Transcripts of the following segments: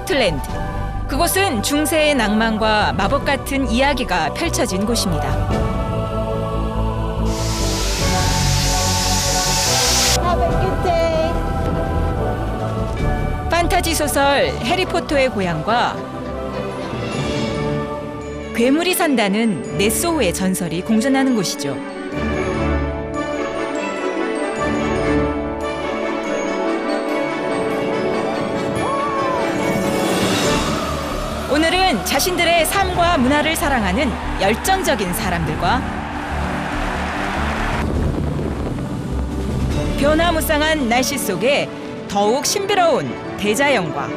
스코틀랜드. 그곳은 중세의 낭만과 마법 같은 이야기가 펼쳐진 곳입니다. 판타지 소설 해리포터의 고향과 괴물이 산다는 넷소우의 전설이 공존하는 곳이죠. 오늘은 자신들의 삶과 문화를 사랑하는 열정적인 사람들과 변화무쌍한 날씨 속에 더욱 신비로운 대자연과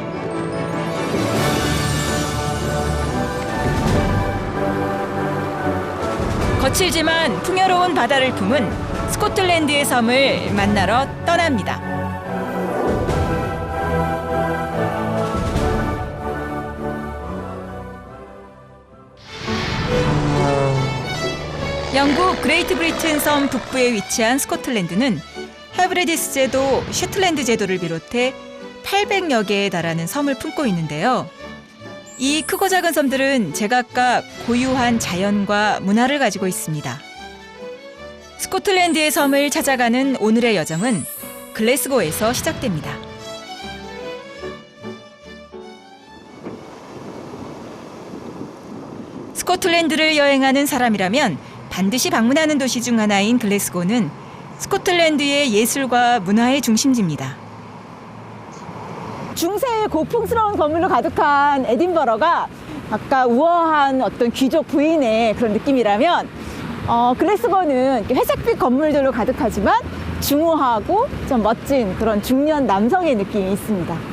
거칠지만 풍요로운 바다를 품은 스코틀랜드의 섬을 만나러 떠납니다. 영국 그레이트 브리튼 섬 북부에 위치한 스코틀랜드는 헤브레디스 제도, 슈틀랜드 제도를 비롯해 800여 개에 달하는 섬을 품고 있는데요. 이 크고 작은 섬들은 제각각 고유한 자연과 문화를 가지고 있습니다. 스코틀랜드의 섬을 찾아가는 오늘의 여정은 글래스고에서 시작됩니다. 스코틀랜드를 여행하는 사람이라면 반드시 방문하는 도시 중 하나인 글래스고는 스코틀랜드의 예술과 문화의 중심지입니다. 중세의 고풍스러운 건물로 가득한 에딘버러가 아까 우아한 어떤 귀족 부인의 그런 느낌이라면 글래스고는 회색빛 건물들로 가득하지만 중후하고 좀 멋진 그런 중년 남성의 느낌이 있습니다.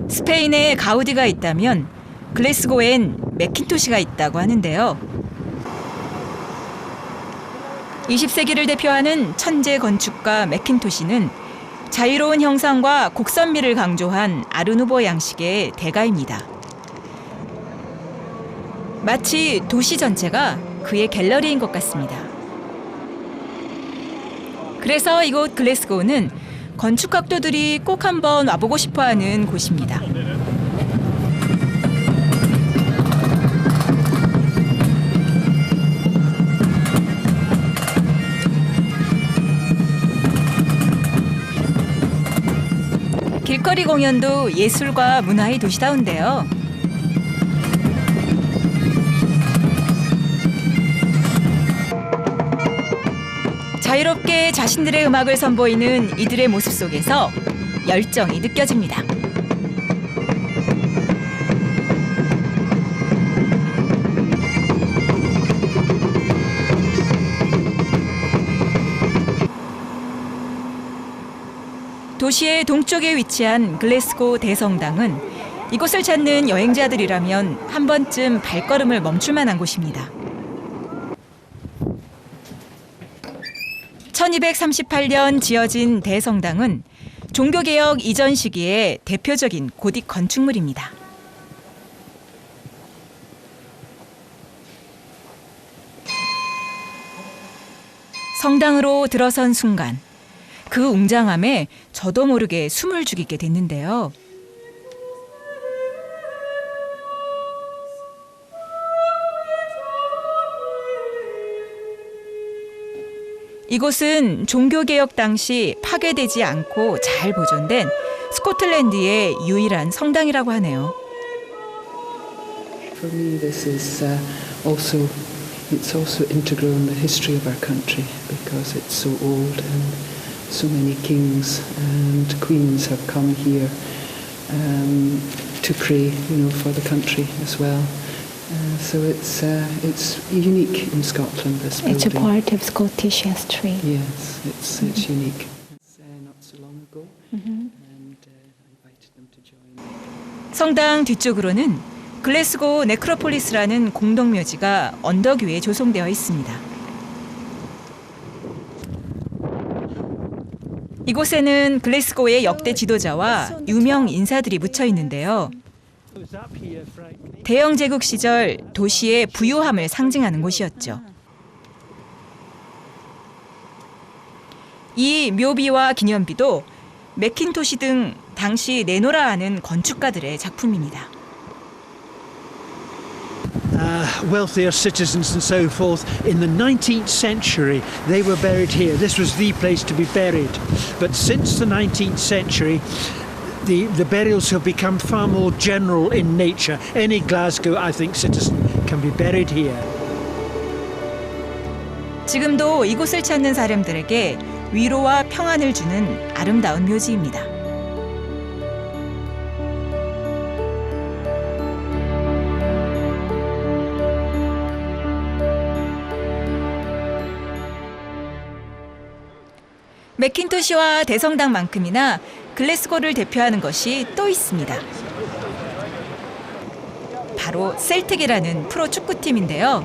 스페인에 가우디가 있다면 글래스고엔 맥킨토시가 있다고 하는데요. 20세기를 대표하는 천재 건축가 맥킨토시는 자유로운 형상과 곡선미를 강조한 아르누보 양식의 대가입니다. 마치 도시 전체가 그의 갤러리인 것 같습니다. 그래서 이곳 글래스고는 건축학도들이 꼭 한번 와보고 싶어하는 곳입니다. 길거리 공연도 예술과 문화의 도시다운데요. 자유롭게 자신들의 음악을 선보이는 이들의 모습 속에서 열정이 느껴집니다. 도시의 동쪽에 위치한 글래스고 대성당은 이곳을 찾는 여행자들이라면 한 번쯤 발걸음을 멈출 만한 곳입니다. 1238년 지어진 대성당은 종교개혁 이전 시기의 대표적인 고딕 건축물입니다. 성당으로 들어선 순간 그 웅장함에 저도 모르게 숨을 죽이게 됐는데요. 이곳은 종교개혁 당시 파괴되지 않고 잘 보존된 스코틀랜드의 유일한 성당이라고 하네요. For me, this is it's also integral in the history of our country because it's so old and so many kings and queens have come here to pray, for the country as well. So it's unique in Scotland. This building. It's a part of Scottish history. Yes, it's unique. It's not so long ago, and I invited them to join. 성당 뒤쪽으로는 글래스고 네크로폴리스라는 공동묘지가 언덕 위에 조성되어 있습니다. 이곳에는 글래스고의 역대 지도자와 유명 인사들이 묻혀 있는데요. 대영 제국 시절 도시의 부유함을 상징하는 곳이었죠. 이 묘비와 기념비도 맥킨토시 등 당시 내노라 하는 건축가들의 작품입니다. Wealthier citizens and so forth. In the 19th century, they were buried here. This was the place to be buried. But since the 19th century, the burials have become far more general in nature. Any Glasgow, I think, citizen can be buried here. 지금도 이곳을 찾는 사람들에게 위로와 평안을 주는 아름다운 묘지입니다. 맥킨토시와 대성당만큼이나 글래스고를 대표하는 것이 또 있습니다. 바로 셀틱이라는 프로 축구팀인데요.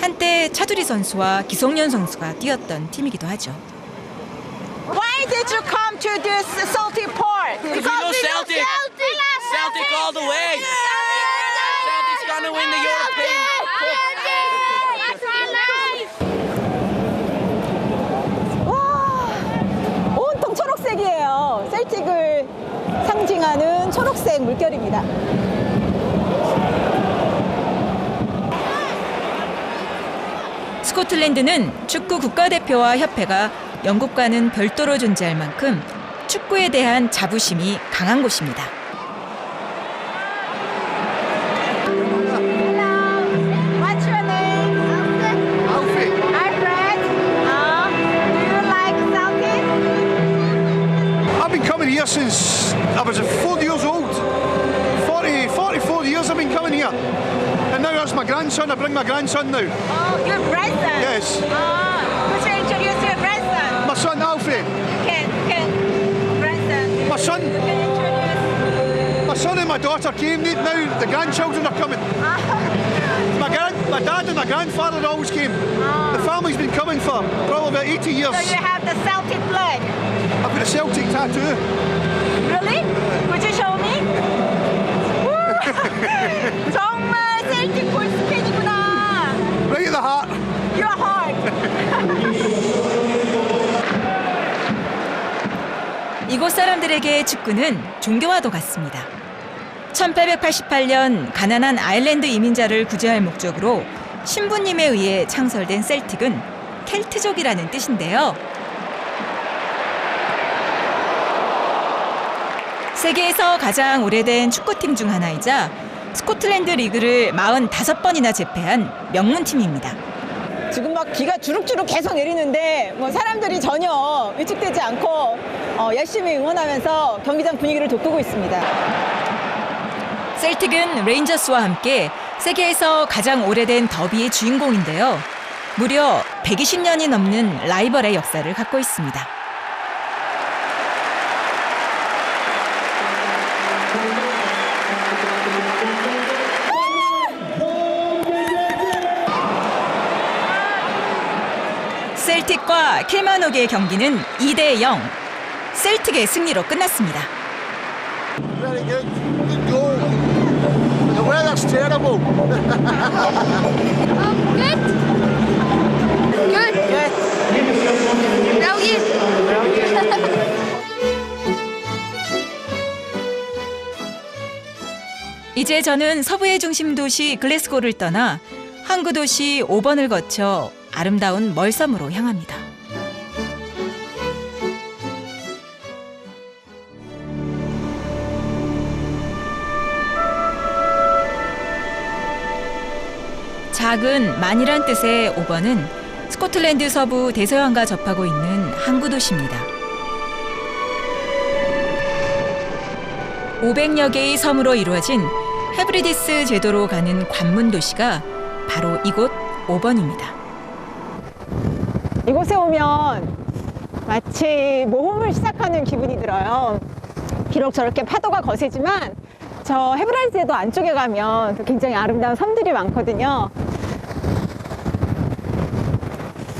한때 차두리 선수와 기성용 선수가 뛰었던 팀이기도 하죠. Why did you come to this salty port? Because we know Celtic. Celtic all the way. Celtic's gonna win the European Cup. 와, 온통 초록색이에요. 셀틱을 상징하는 초록색 물결입니다. 스코틀랜드는 축구 국가대표와 협회가 영국과는 별도로 존재할 만큼 축구에 대한 자부심이 강한 곳입니다. What's your name? Alfie. Alfred. Do you like Celtic? I've been coming here since I was 4 years old. 44 years I've been coming here. And now that's my grandson. I bring my grandson now. Oh, your grandson. Yes. Could you introduce your grandson? My son Alfie. Can grandson. My son. Can you introduce? My son and my daughter came. Now the grandchildren are coming. My dad and my grandfather always came. The family's been coming for probably about 80 years. So you have the Celtic blood. I've got a Celtic tattoo. Really? Could you show me? 정말 셀틱 골스팬이구나. Right at the heart. Your heart. 이곳 사람들에게 축구는 종교와도 같습니다. 1888년 가난한 아일랜드 이민자를 구제할 목적으로 신부님에 의해 창설된 셀틱은 켈트족이라는 뜻인데요. 세계에서 가장 오래된 축구팀 중 하나이자 스코틀랜드 리그를 45번이나 제패한 명문팀입니다. 지금 막 비가 주룩주룩 계속 내리는데 뭐 사람들이 전혀 위축되지 않고 열심히 응원하면서 경기장 분위기를 돋구고 있습니다. 셀틱은 레인저스와 함께 세계에서 가장 오래된 더비의 주인공인데요. 무려 120년이 넘는 라이벌의 역사를 갖고 있습니다. 셀틱과 킬마녹의 경기는 2대0. 셀틱의 승리로 끝났습니다. Very good. Good goal. The weather's terrible. Good. Brilliant. 이제 저는 서부의 중심 도시 글래스고를 떠나 항구 도시 오번을 거쳐 아름다운 멀섬으로 향합니다. 작은 만이란 뜻의 오번은 스코틀랜드 서부 대서양과 접하고 있는 항구 도시입니다. 500여 개의 섬으로 이루어진 헤브리디스 제도로 가는 관문 도시가 바로 이곳 오번입니다. 이곳에 오면 마치 모험을 시작하는 기분이 들어요. 비록 저렇게 파도가 거세지만 저 헤브라이드 제도 안쪽에 가면 굉장히 아름다운 섬들이 많거든요.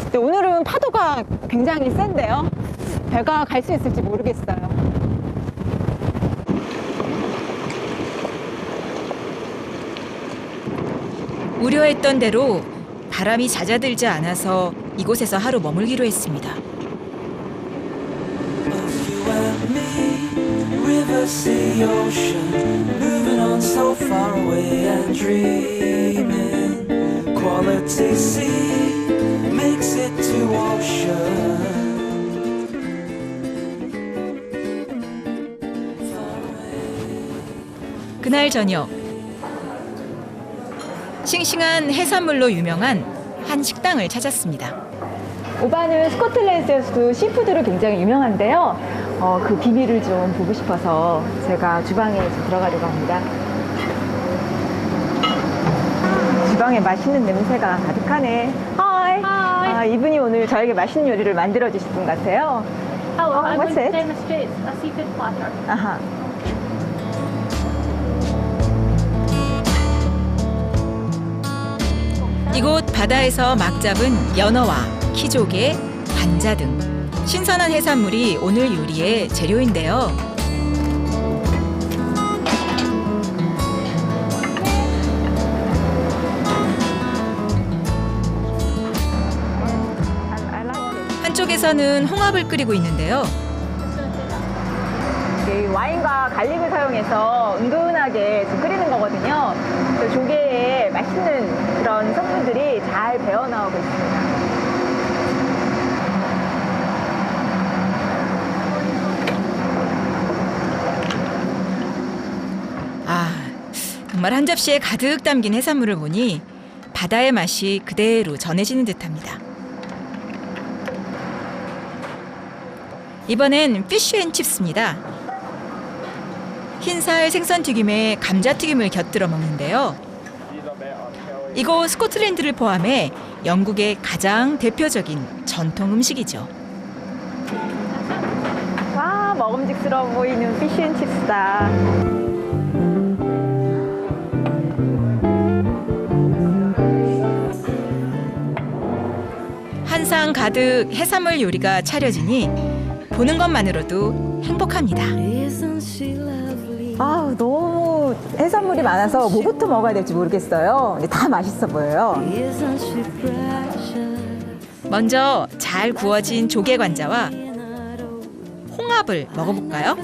근데 오늘은 파도가 굉장히 센데요. 배가 갈 수 있을지 모르겠어요. 우려했던 대로 바람이 잦아들지 않아서 이곳에서 하루 머물기로 했습니다. me. River, sea, ocean, moving on so far away and dreaming. Quality sea makes it to ocean. 그날 저녁 싱싱한 해산물로 유명한 한 식당을 찾았습니다. 오바는 스코틀랜드에서도 시푸드로 굉장히 유명한데요. 그 비밀을 좀 보고 싶어서 제가 주방에 좀 들어가려고 합니다. 주방에 맛있는 냄새가 가득하네. 하이. 이분이 오늘 저에게 맛있는 요리를 만들어 주실 분 같아요. Hello, I'm what's with it? Famous Foods, a seafood platter. 아하. 이곳 바다에서 막 잡은 연어와 키조개, 관자 등 신선한 해산물이 오늘 요리의 재료인데요. 한쪽에서는 홍합을 끓이고 있는데요. 이 와인과 갈릭을 사용해서 은근하게 좀 끓이는 거거든요. 그 조개에 맛있는 그런 성분들이 잘 배어 나오고 있습니다. 정말 한 접시에 가득 담긴 해산물을 보니 바다의 맛이 그대로 전해지는 듯합니다. 이번엔 피쉬앤칩스입니다. 흰살 생선튀김에 감자튀김을 곁들여 먹는데요. 이곳 스코틀랜드를 포함해 영국의 가장 대표적인 전통 음식이죠. 와, 먹음직스러워 보이는 피쉬앤칩스다. 한상 가득 해산물 요리가 차려지니 보는 것만으로도 행복합니다. 너무 해산물이 많아서 뭐부터 먹어야 될지 모르겠어요. 근데 다 맛있어 보여요. 먼저 잘 구워진 조개 관자와 홍합을 먹어볼까요?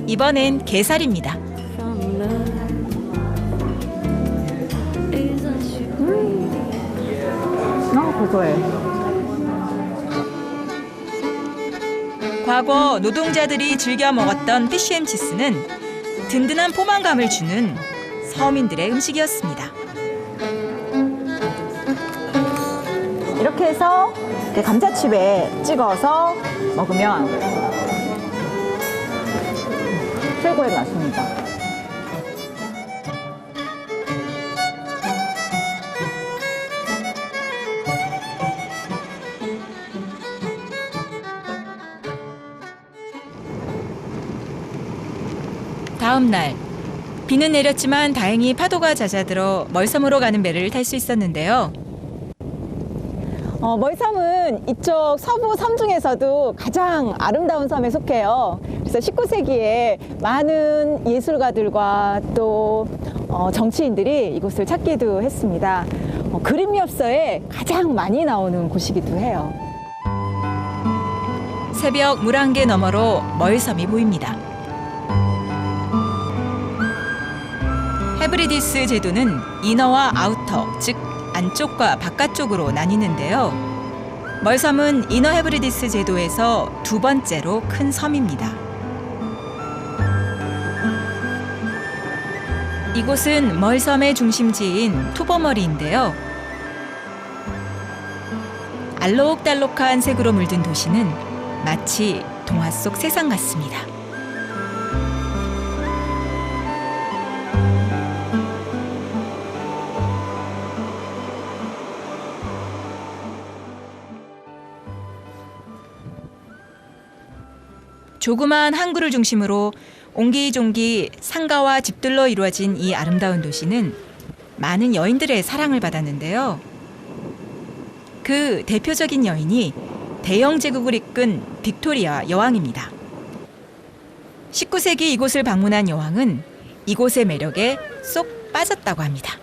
이번엔 게살입니다. 고소해. 과거 노동자들이 즐겨 먹었던 피쉬앤칩스는 든든한 포만감을 주는 서민들의 음식이었습니다. 이렇게 해서 감자칩에 찍어서 먹으면 최고의 맛입니다. 다음 날 비는 내렸지만 다행히 파도가 잦아들어 멀섬으로 가는 배를 탈 수 있었는데요. 멀섬은 이쪽 서부 섬 중에서도 가장 아름다운 섬에 속해요. 그래서 19세기에 많은 예술가들과 또 정치인들이 이곳을 찾기도 했습니다. 그림 엽서에 가장 많이 나오는 곳이기도 해요. 새벽 물안개 너머로 멀섬이 보입니다. 헤브리디스 제도는 이너와 아우터, 즉 안쪽과 바깥쪽으로 나뉘는데요. 멀섬은 이너 헤브리디스 제도에서 두 번째로 큰 섬입니다. 이곳은 멀섬의 중심지인 투버머리인데요. 알록달록한 색으로 물든 도시는 마치 동화 속 세상 같습니다. 조그만 항구를 중심으로 옹기종기 상가와 집들로 이루어진 이 아름다운 도시는 많은 여인들의 사랑을 받았는데요. 그 대표적인 여인이 대영 제국을 이끈 빅토리아 여왕입니다. 19세기 이곳을 방문한 여왕은 이곳의 매력에 쏙 빠졌다고 합니다.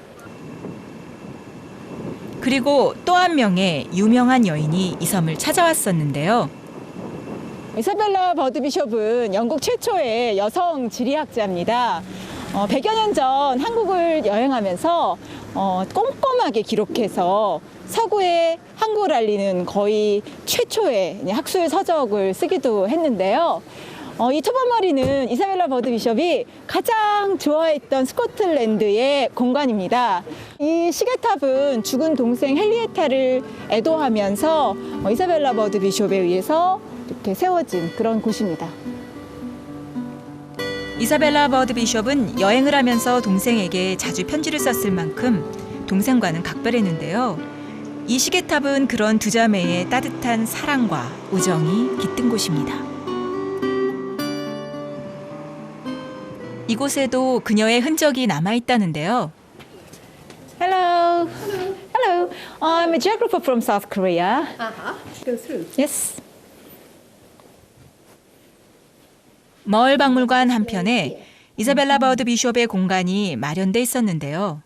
그리고 또 한 명의 유명한 여인이 이 섬을 찾아왔었는데요. 이사벨라 버드 비숍은 영국 최초의 여성 지리학자입니다. 100여 년 전 한국을 여행하면서 꼼꼼하게 기록해서 서구의 한국을 알리는 거의 최초의 학술 서적을 쓰기도 했는데요. 이 투버머리는 이사벨라 버드 비숍이 가장 좋아했던 스코틀랜드의 공간입니다. 이 시계탑은 죽은 동생 헨리에타를 애도하면서 이사벨라 버드 비숍에 의해서 이렇게 세워진 그런 곳입니다. 이사벨라 버드 비숍은 여행을 하면서 동생에게 자주 편지를 썼을 만큼 동생과는 각별했는데요. 이 시계탑은 그런 두 자매의 따뜻한 사랑과 우정이 깃든 곳입니다. 이곳에도 그녀의 흔적이 남아있다는데요. Hello. Hello. I'm a geographer from South Korea. Go through. Yes. 머얼 박물관 한편에 이사벨라 버드 비숍의 공간이 마련돼 있었는데요.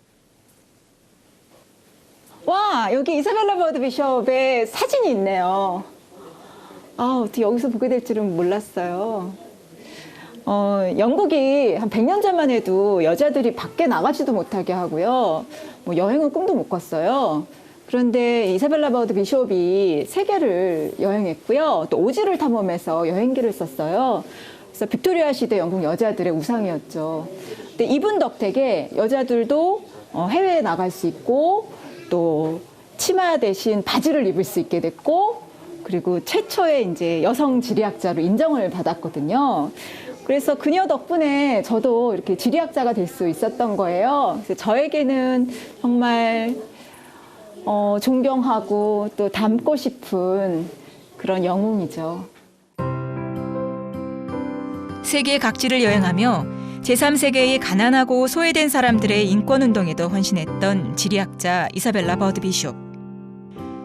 와, 여기 이사벨라 버드 비숍의 사진이 있네요. 어떻게 여기서 보게 될 줄은 몰랐어요. 영국이 한 100년 전만 해도 여자들이 밖에 나가지도 못하게 하고요. 뭐 여행은 꿈도 못 꿨어요. 그런데 이사벨라 버드 비숍이 세계를 여행했고요. 또 오지를 탐험해서 여행기를 썼어요. 그래서 빅토리아 시대 영국 여자들의 우상이었죠. 근데 이분 덕택에 여자들도 해외에 나갈 수 있고 또 치마 대신 바지를 입을 수 있게 됐고 그리고 최초의 이제 여성 지리학자로 인정을 받았거든요. 그래서 그녀 덕분에 저도 이렇게 지리학자가 될 수 있었던 거예요. 그래서 저에게는 정말 존경하고 또 닮고 싶은 그런 영웅이죠. 세계 각지를 여행하며 제3세계의 가난하고 소외된 사람들의 인권운동에도 헌신했던 지리학자 이사벨라 버드 비숍.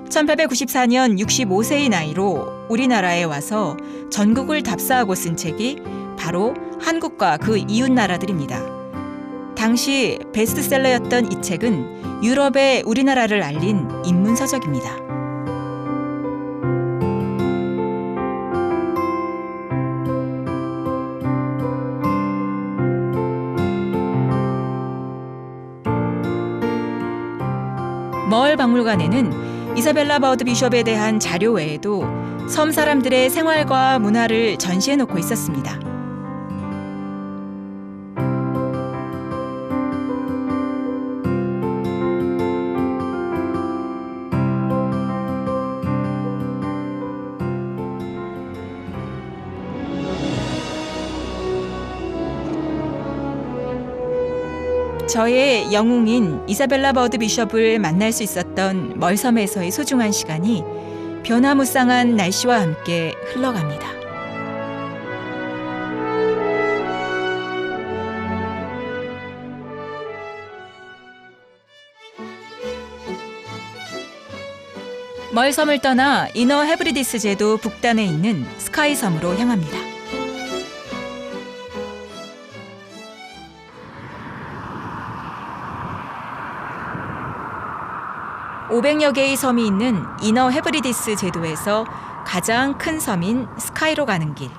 1894년 65세의 나이로 우리나라에 와서 전국을 답사하고 쓴 책이 바로 한국과 그 이웃 나라들입니다. 당시 베스트셀러였던 이 책은 유럽의 우리나라를 알린 입문서적입니다. 머얼 박물관에는 이사벨라 버드 비숍에 대한 자료 외에도 섬 사람들의 생활과 문화를 전시해 놓고 있었습니다. 저의 영웅인 이사벨라 버드 비숍을 만날 수 있었던 멀섬에서의 소중한 시간이 변화무쌍한 날씨와 함께 흘러갑니다. 멀섬을 떠나 이너 헤브리디스 제도 북단에 있는 스카이 섬으로 향합니다. 500여 개의 섬이 있는 이너 헤브리디스 제도에서 가장 큰 섬인 스카이로 가는 길.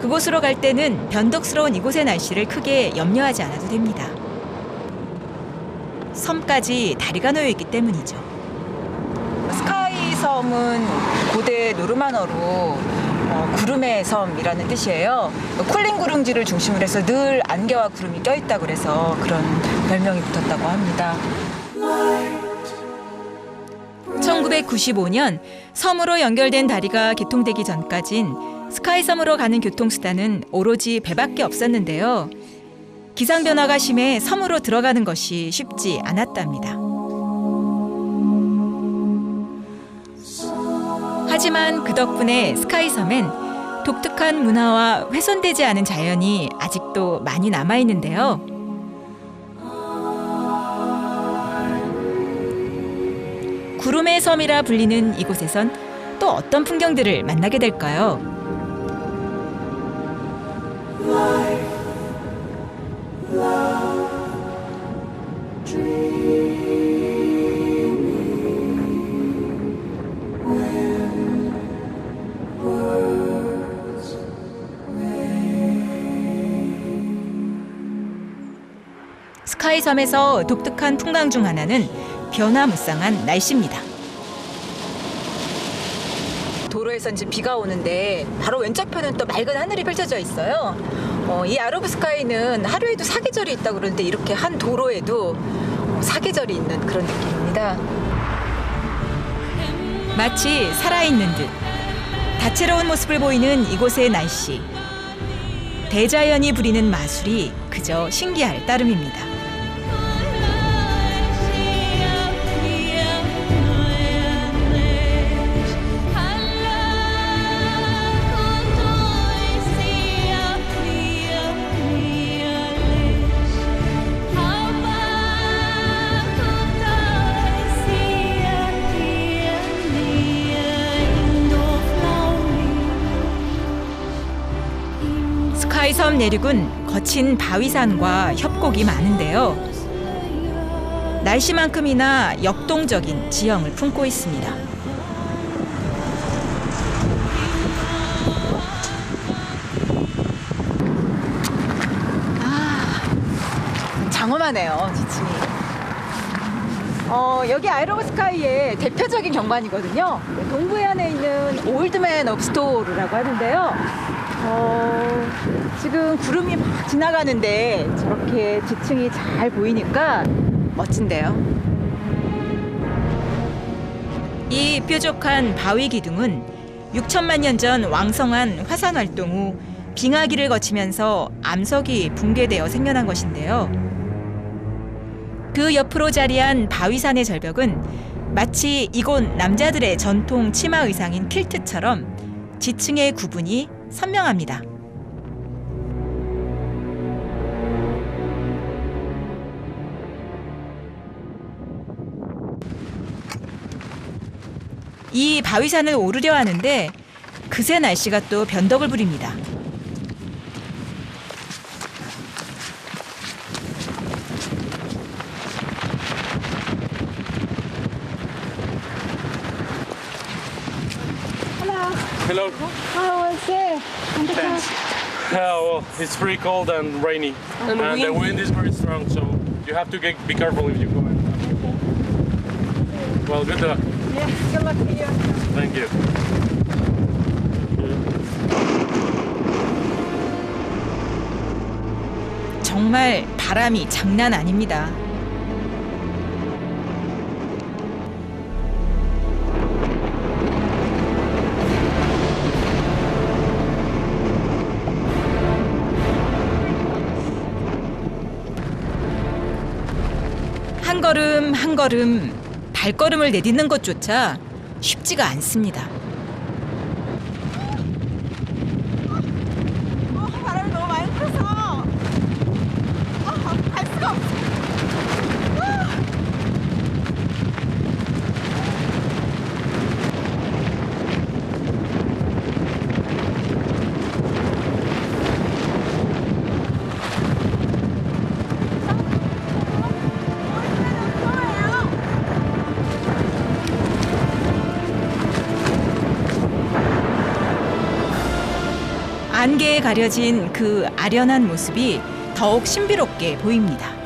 그곳으로 갈 때는 변덕스러운 이곳의 날씨를 크게 염려하지 않아도 됩니다. 섬까지 다리가 놓여 있기 때문이죠. 스카이 섬은 고대 노르만어로 구름의 섬이라는 뜻이에요. 쿨링 구릉지를 중심으로 해서 늘 안개와 구름이 껴있다고 그래서 그런 별명이 붙었다고 합니다. 1995년 섬으로 연결된 다리가 개통되기 전까진 스카이섬으로 가는 교통수단은 오로지 배밖에 없었는데요. 기상 변화가 심해 섬으로 들어가는 것이 쉽지 않았답니다. 하지만 그 덕분에 스카이섬엔 독특한 문화와 훼손되지 않은 자연이 아직도 많이 남아있는데요. 구름의 섬이라 불리는 이곳에선 또 어떤 풍경들을 만나게 될까요? 스카이섬에서 독특한 풍광 중 하나는 변화무쌍한 날씨입니다. 도로에선 지금 비가 오는데 바로 왼쪽편은 또 맑은 하늘이 펼쳐져 있어요. 이 아로브스카이는 하루에도 사계절이 있다고 그러는데 이렇게 한 도로에도 사계절이 있는 그런 느낌입니다. 마치 살아있는 듯 다채로운 모습을 보이는 이곳의 날씨. 대자연이 부리는 마술이 그저 신기할 따름입니다. 스카이섬 내륙은 거친 바위산과 협곡이 많은데요. 날씨만큼이나 역동적인 지형을 품고 있습니다. 장엄하네요, 지층이. 여기 아이로브스카이의 대표적인 경관이거든요. 동부해안에 있는 올드맨 오브 스토르라고 하는데요. 지금 구름이 막 지나가는데 저렇게 지층이 잘 보이니까 멋진데요. 이 뾰족한 바위 기둥은 6천만 년 전 왕성한 화산 활동 후 빙하기를 거치면서 암석이 붕괴되어 생겨난 것인데요. 그 옆으로 자리한 바위산의 절벽은 마치 이곳 남자들의 전통 치마 의상인 킬트처럼 지층의 구분이 선명합니다. 이 바위산을 오르려 하는데 그새 날씨가 또 변덕을 부립니다. Hello. How was it? Yeah, well, it's pretty cold and rainy, and the wind is very strong, so you have to be careful if you go. Well, good luck. Yeah, good luck to you. Thank you. 정말 바람이 장난 아닙니다. 한 걸음 한 걸음 발걸음을 내딛는 것조차 쉽지가 않습니다. 바람이 너무 많이 불어서 갈 수가 없어. 안개에 가려진 그 아련한 모습이 더욱 신비롭게 보입니다.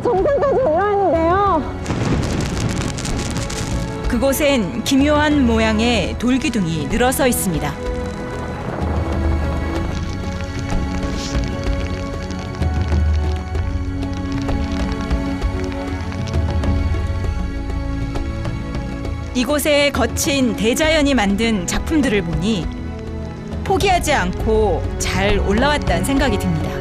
정상까지 올라왔는데요. 그곳엔 기묘한 모양의 돌기둥이 늘어서 있습니다. 이곳에 거친 대자연이 만든 작품들을 보니 포기하지 않고 잘 올라왔다는 생각이 듭니다.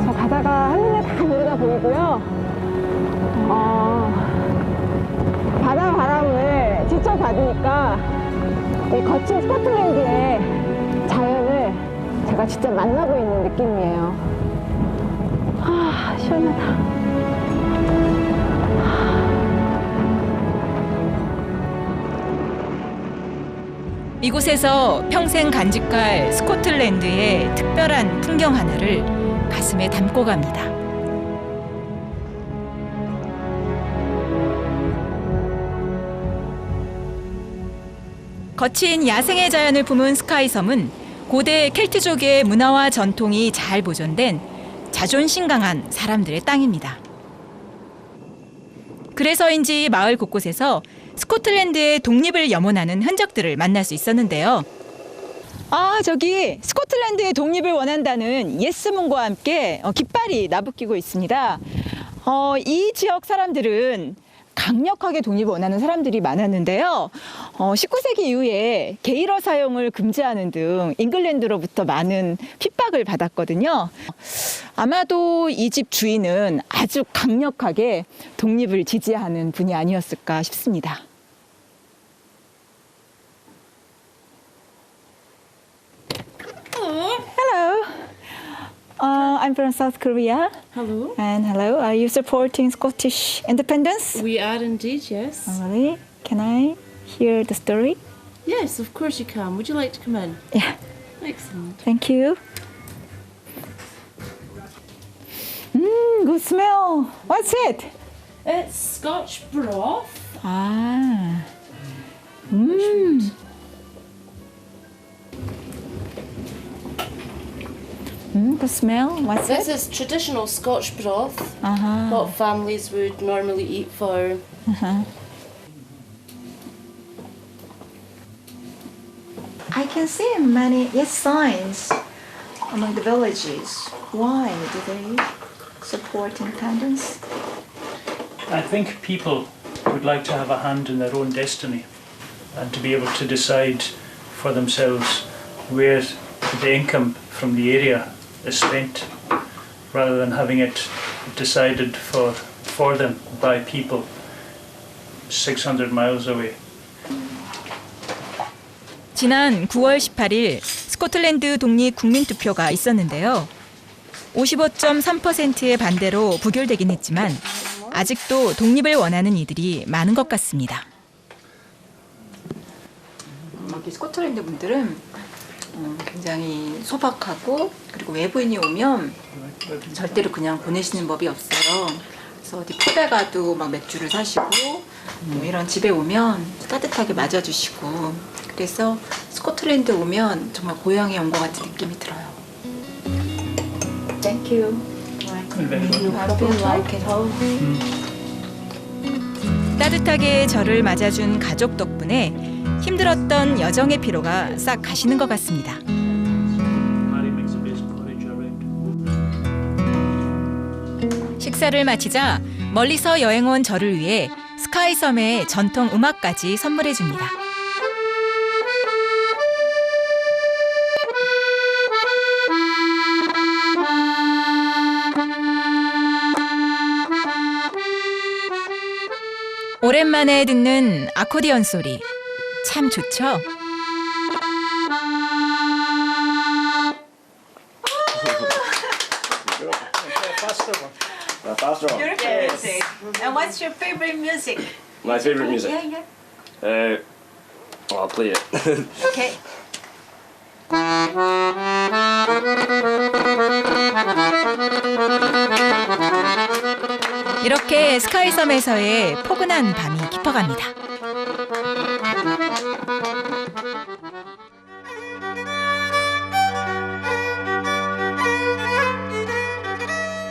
저 바다가 한눈에 다 내려다 보이고요. 거친 스코틀랜드의 자연을 제가 진짜 만나고 있는 느낌이에요. 시원하다. 이곳에서 평생 간직할 스코틀랜드의 특별한 풍경 하나를 가슴에 담고 갑니다. 거친 야생의 자연을 품은 스카이섬은 고대 켈트족의 문화와 전통이 잘 보존된 자존심 강한 사람들의 땅입니다. 그래서인지 마을 곳곳에서 스코틀랜드의 독립을 염원하는 흔적들을 만날 수 있었는데요. 저기 스코틀랜드의 독립을 원한다는 예스문과 함께 깃발이 나부끼고 있습니다. 이 지역 사람들은 강력하게 독립을 원하는 사람들이 많았는데요. 19세기 이후에 게이러 사용을 금지하는 등 잉글랜드로부터 많은 핍박을 받았거든요. 아마도 이 집 주인은 아주 강력하게 독립을 지지하는 분이 아니었을까 싶습니다. Hello. I'm from South Korea. Hello. And hello, are you supporting Scottish independence? We are indeed, yes. Really? Can I hear the story? Yes, of course you can. Would you like to come in? Yeah, Excellent. thank you. Good smell. What's it? It's Scotch broth. Ah. The smell. What's This it? is traditional Scotch broth. Uh-huh. What families would normally eat for I can see many signs among the villages. Why do they support independence? I think people would like to have a hand in their own destiny and to be able to decide for themselves where the income from the area is spent, rather than having it decided for them by people 600 miles away. 지난 9월 18일 스코틀랜드 독립 국민투표가 있었는데요. 55.3%의 반대로 부결되긴 했지만 아직도 독립을 원하는 이들이 많은 것 같습니다. 여기 스코틀랜드 분들은 굉장히 소박하고 그리고 외부인이 오면 절대로 그냥 보내시는 법이 없어요. 그래서 어디 펍에 가도 막 맥주를 사시고 이런 집에 오면 따뜻하게 맞아주시고 그래서 스코틀랜드 오면 정말 고향에 온 것 같은 느낌이 들어요. Thank you. I feel like at home. 따뜻하게 저를 맞아준 가족 덕분에 힘들었던 여정의 피로가 싹 가시는 것 같습니다. 식사를 마치자 멀리서 여행 온 저를 위해 스카이섬의 전통 음악까지 선물해 줍니다. 오랜만에 듣는 아코디언 소리 참 좋죠? Your favorite music. And what's your favorite music? My favorite music? Yeah. I'll play it. Okay. 이렇게 스카이섬에서의 포근한 밤이 깊어갑니다.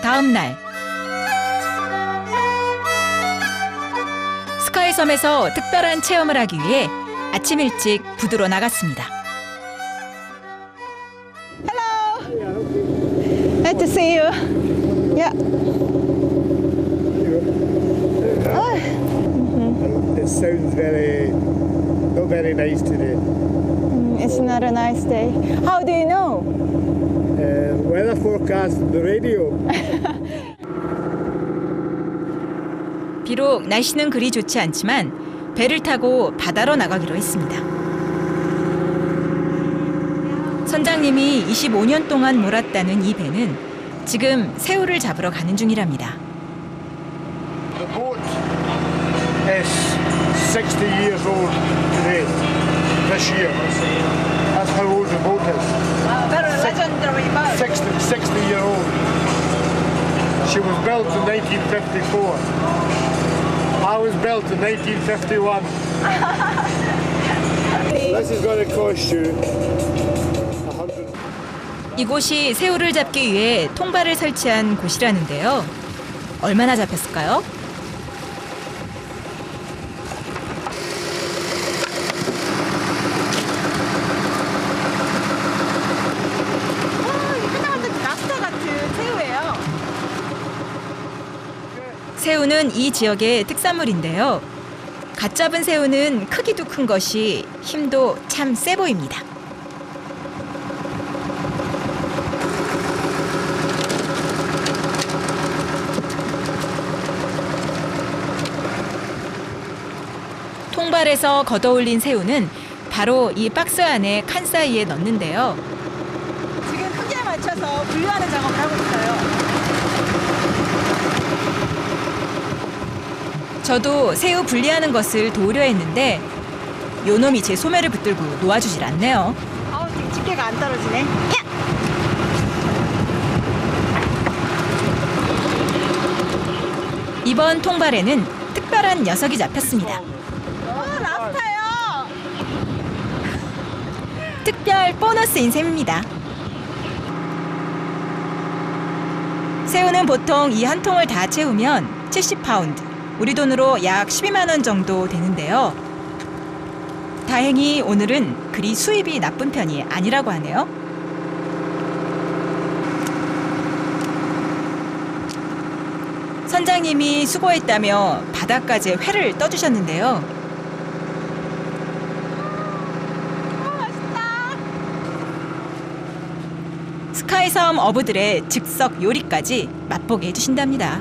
다음 날 스카이섬에서 특별한 체험을 하기 위해 아침 일찍 부두로 나갔습니다. Nice to see you. Yeah. It sounds not very nice today. It's not a nice day. How do you know? Weather forecast on the radio. 비록 날씨는 그리 좋지 않지만 배를 타고 바다로 나가기로 했습니다. 선장님이 25년 동안 몰았다는 이 배는 지금 새우를 잡으러 가는 중이랍니다. The boat is 60 years old today, this year. That's how old the boat is. Very legendary boat. 60 year old. She was built in 1954. I was built in 1951. This is going to cost you 이곳이 새우를 잡기 위해 통발을 설치한 곳이라는데요. 얼마나 잡혔을까요? 하나같은 랍스터 같은 새우예요. 새우는 이 지역의 특산물인데요. 갓 잡은 새우는 크기도 큰 것이 힘도 참 세 보입니다. 통발에서 걷어올린 새우는 바로 이 박스 안에 칸 사이에 넣는데요. 지금 크기에 맞춰서 분류하는 작업을 하고 있어요. 저도 새우 분리하는 것을 도우려 했는데 요놈이 제 소매를 붙들고 놓아주질 않네요. 집게가 안 떨어지네. 이번 통발에는 특별한 녀석이 잡혔습니다. 랍스터요. 특별 보너스인 셈입니다. 새우는 보통 이 한 통을 다 채우면 70파운드, 우리 돈으로 약 12만 원 정도 되는데요. 다행히 오늘은 그리 수입이 나쁜 편이 아니라고 하네요. 선장님이 수고했다며 바닥까지 회를 떠주셨는데요. 스카이섬 어부들의 즉석 요리까지 맛보게 해주신답니다.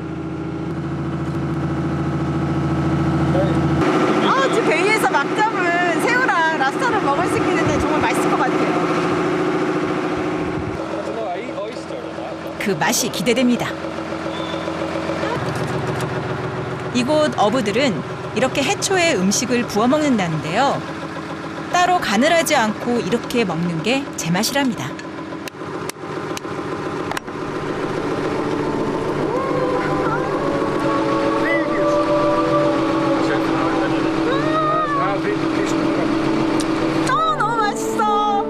지금 베이에서 막 잡은 새우랑 랍스터를 먹을 수 있는데 정말 맛있을 것 같아요. 그 맛이 기대됩니다. 이곳 어부들은 이렇게 해초에 음식을 부어 먹는다는데요. 따로 간을 하지 않고 이렇게 먹는 게 제맛이랍니다. 너무 맛있어.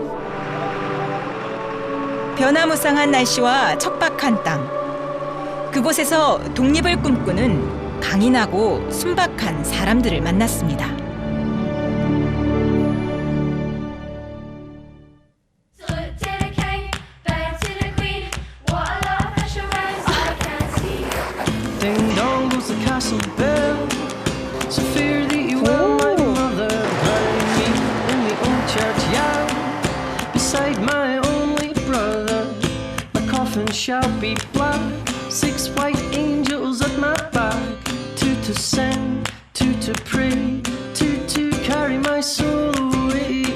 변화무쌍한 날씨와 척박한 땅. 그곳에서 독립을 꿈꾸는 강인하고 순박한 사람들을 만났습니다. Ding dong goes the castle bell. So fear thee well, my mother, bury me in the old churchyard beside my only brother. My coffin shall be black, 6 white angels at my back, 2 to send, 2 to pray, 2 to carry my soul away.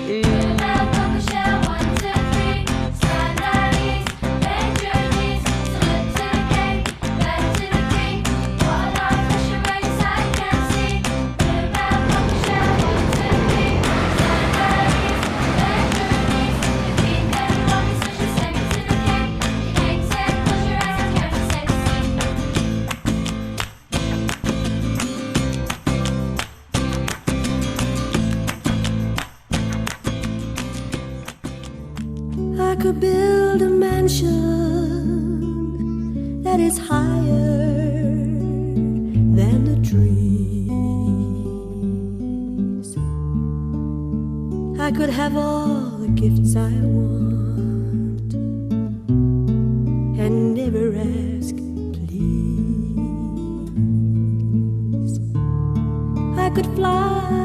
I could build a mansion that is higher than the trees. I could have all the gifts I want and never ask, please. I could fly